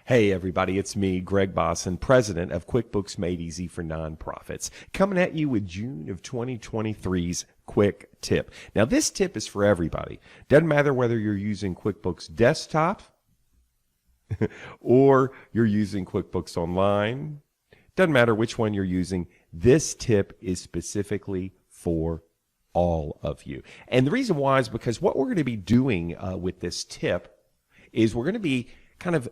Hey everybody, it's me, Greg Bosson, president of QuickBooks Made Easy for Nonprofits, coming at you with June of 2023's Quick Tip. Now this tip is for everybody. Doesn't matter whether you're using QuickBooks Desktop or you're using QuickBooks Online. Doesn't matter which one you're using. This tip is specifically for all of you. And the reason why is because what we're going to be doing with this tip is we're going to be kind of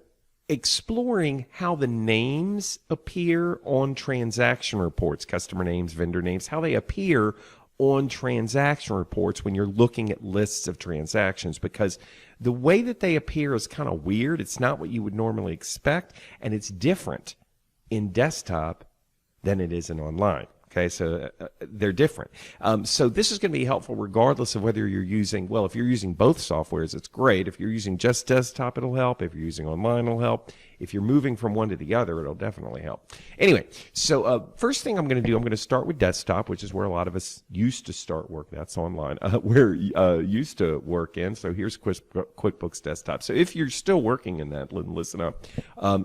exploring how the names appear on transaction reports, customer names, vendor names, how they appear on transaction reports when you're looking at lists of transactions, because the way that they appear is kind of weird. It's not what you would normally expect, and it's different in desktop than it is in online. Okay, so they're different. So this is going to be helpful regardless of whether you're using, well, if you're using both softwares, it's great. If you're using just desktop, it'll help. If you're using online, it'll help. If you're moving from one to the other, it'll definitely help. Anyway, so first thing I'm going to do, I'm going to start with desktop, which is where a lot of us used to start work. That's online. We're used to work in. So here's QuickBooks Desktop. So if you're still working in that, listen up.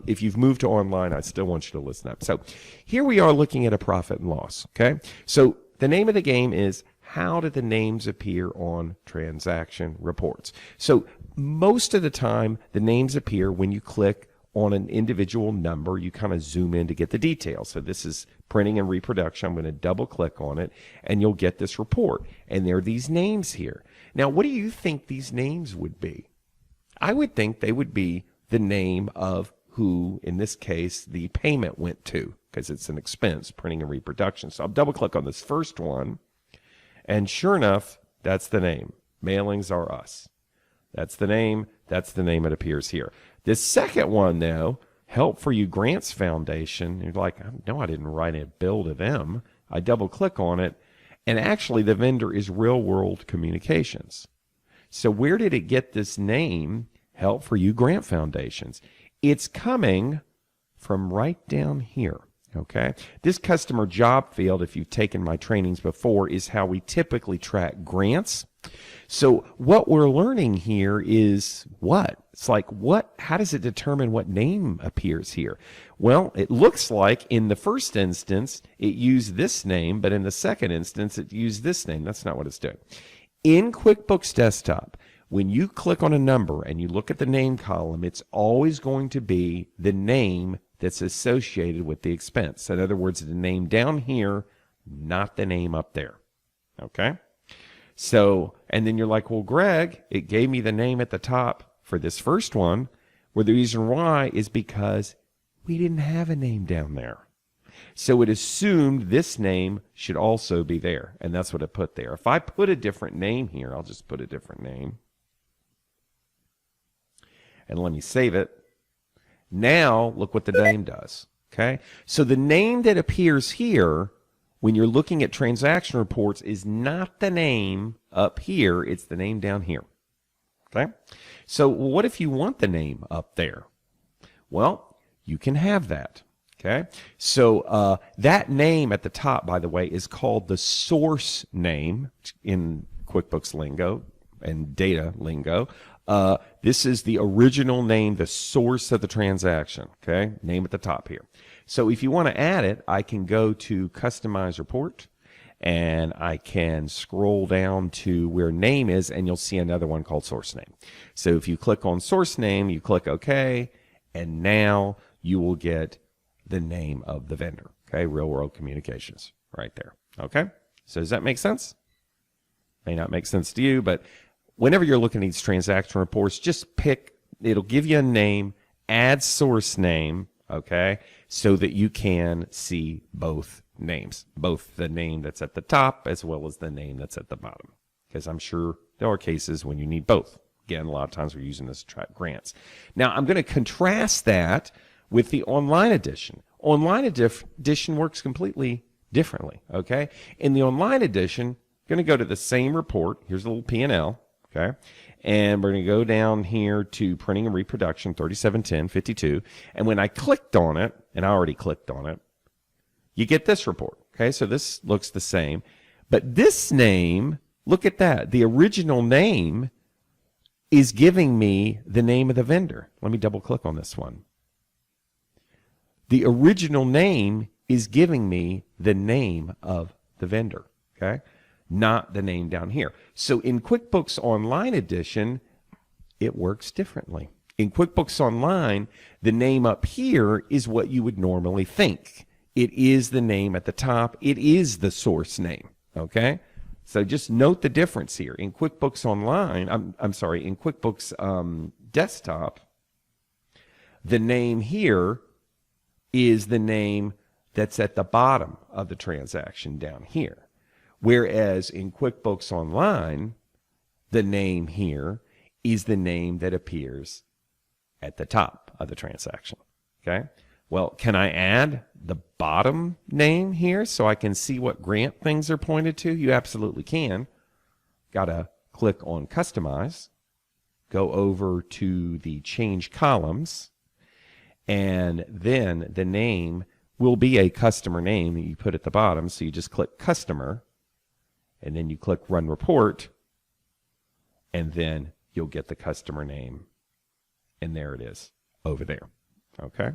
If you've moved to online, I still want you to listen up. So here we are looking at a profit and loss. Okay, so the name of the game is how do the names appear on transaction reports? So most of the time, the names appear when you click on an individual number. You kind of zoom in to get the details. So this is printing and reproduction. I'm going to double click on it and you'll get this report. And there are these names here. Now, what do you think these names would be? I would think they would be the name of who, in this case, the payment went to, because it's an expense, printing and reproduction. So I'll double click on this first one, and sure enough, that's the name. Mailings are us. That's the name. That's the name it appears here. This second one, though, Help for You Grants Foundation, you're like, no, I didn't write a bill to them. I double click on it, and actually the vendor is Real World Communications. So where did it get this name, Help for You Grant Foundations? It's coming from right down here. Okay, this customer job field, if you've taken my trainings before, is how we typically track grants. So what we're learning here is what? It's like, how does it determine what name appears here? Well, it looks like in the first instance, it used this name, but in the second instance, it used this name. That's not what it's doing. In QuickBooks Desktop, when you click on a number and you look at the name column, it's always going to be the name that's associated with the expense. In other words, the name down here, not the name up there. Okay? So, and then you're like, well, Greg, it gave me the name at the top for this first one, where the reason why is because we didn't have a name down there. So it assumed this name should also be there, and that's what it put there. If I put a different name here, I'll just put a different name. And let me save it. Now, look what the name does. Okay? So the name that appears here when you're looking at transaction reports is not the name up here. It's the name down here. Okay? So what if you want the name up there? Well, you can have that. Okay? So that name at the top, by the way, is called the source name in QuickBooks lingo and data lingo. This is the original name, the source of the transaction, okay? Name at the top here. So if you want to add it, I can go to Customize Report, and I can scroll down to where name is, and you'll see another one called Source Name. So if you click on Source Name, you click OK, and now you will get the name of the vendor, okay? Real World Communications, right there, okay? So does that make sense? May not make sense to you, but whenever you're looking at these transaction reports, just pick, it'll give you a name, add source name, okay, so that you can see both names, both the name that's at the top as well as the name that's at the bottom, because I'm sure there are cases when you need both. Again, a lot of times we're using this to track grants. Now, I'm going to contrast that with the online edition. Online edition works completely differently, okay? In the online edition, I'm going to go to the same report. Here's a little P&L. Okay, and we're going to go down here to printing and reproduction 371052, and when I clicked on it, and I already clicked on it, you get this report. Okay, so this looks the same, but this name, look at that, the original name is giving me the name of the vendor. Let me double click on this one. The original name is giving me the name of the vendor, okay? Not the name down here. So in QuickBooks Online Edition, it works differently. In QuickBooks Online, the name up here is what you would normally think. It is the name at the top. It is the source name, okay? So just note the difference here. In QuickBooks Online, in QuickBooks Desktop, the name here is the name that's at the bottom of the transaction down here. Whereas in QuickBooks Online, the name here is the name that appears at the top of the transaction, okay? Well, can I add the bottom name here so I can see what grant things are pointed to? You absolutely can. Got to click on Customize, go over to the Change Columns, and then the name will be a customer name that you put at the bottom. So you just click Customer, and then you click Run Report, and then you'll get the customer name. And there it is over there. Okay.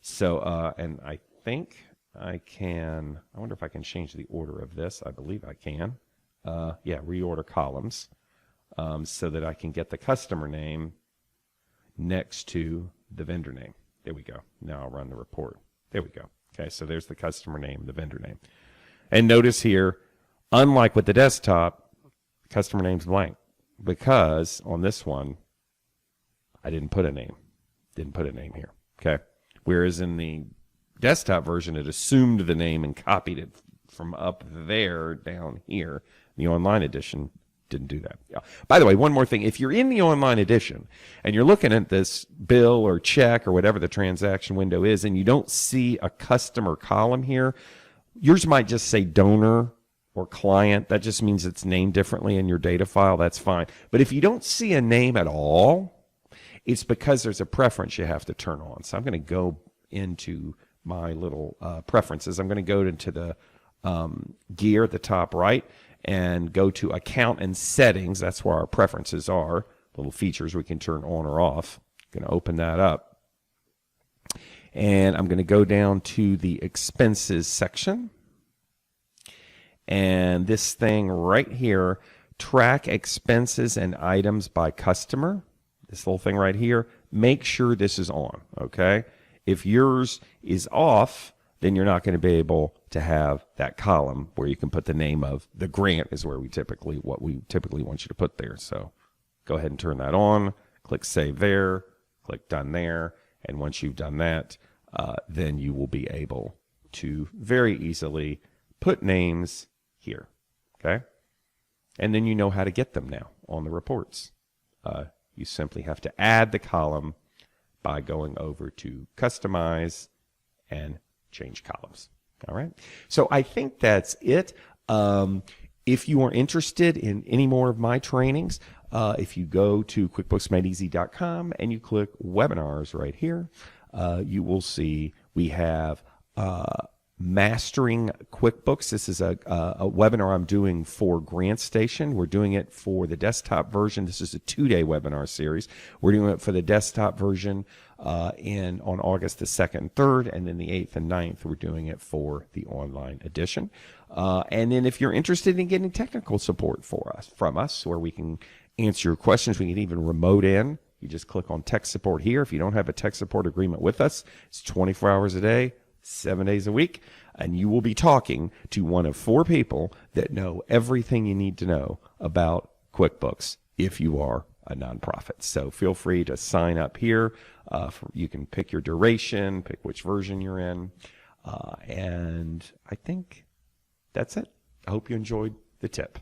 So, and I think I can, I wonder if I can change the order of this. I believe I can. Yeah, reorder columns so that I can get the customer name next to the vendor name. There we go. Now I'll run the report. There we go. Okay, so there's the customer name, the vendor name. And notice here, unlike with the desktop, customer name's blank because on this one, I didn't put a name. Didn't put a name here. Okay. Whereas in the desktop version, it assumed the name and copied it from up there down here. The online edition didn't do that. Yeah. By the way, one more thing. If you're in the online edition and you're looking at this bill or check or whatever the transaction window is and you don't see a customer column here, yours might just say donor or client. That just means it's named differently in your data file. That's fine. But if you don't see a name at all, it's because there's a preference you have to turn on. So I'm going to go into my little preferences. I'm going to go into the gear at the top right and go to Account and Settings. That's where our preferences are, little features we can turn on or off. I'm going to open that up. And I'm going to go down to the Expenses section. And this thing right here, Track Expenses and Items by Customer. This little thing right here, make sure this is on, okay? If yours is off, then you're not going to be able to have that column where you can put the name of the grant is where we typically want you to put there. So go ahead and turn that on, click Save there, click Done there, and once you've done that, then you will be able to very easily put names here, okay? And then you know how to get them now on the reports. You simply have to add the column by going over to Customize and Change Columns. All right. So I think that's it. If you are interested in any more of my trainings, if you go to QuickBooksMadeEasy.com and you click Webinars right here, you will see we have Mastering QuickBooks. This is a webinar I'm doing for GrantStation. We're doing it for the desktop version. This is a 2-day webinar series. We're doing it for the desktop version on August the 2nd and 3rd, and then the 8th and 9th, we're doing it for the online edition. And then if you're interested in getting technical support from us, where we can answer your questions, we can even remote in. You just click on Tech Support here. If you don't have a tech support agreement with us, it's 24 hours a day, 7 days a week, and you will be talking to one of 4 people that know everything you need to know about QuickBooks if you are a nonprofit. So feel free to sign up here. You can pick your duration, pick which version you're in, and I think that's it. I hope you enjoyed the tip.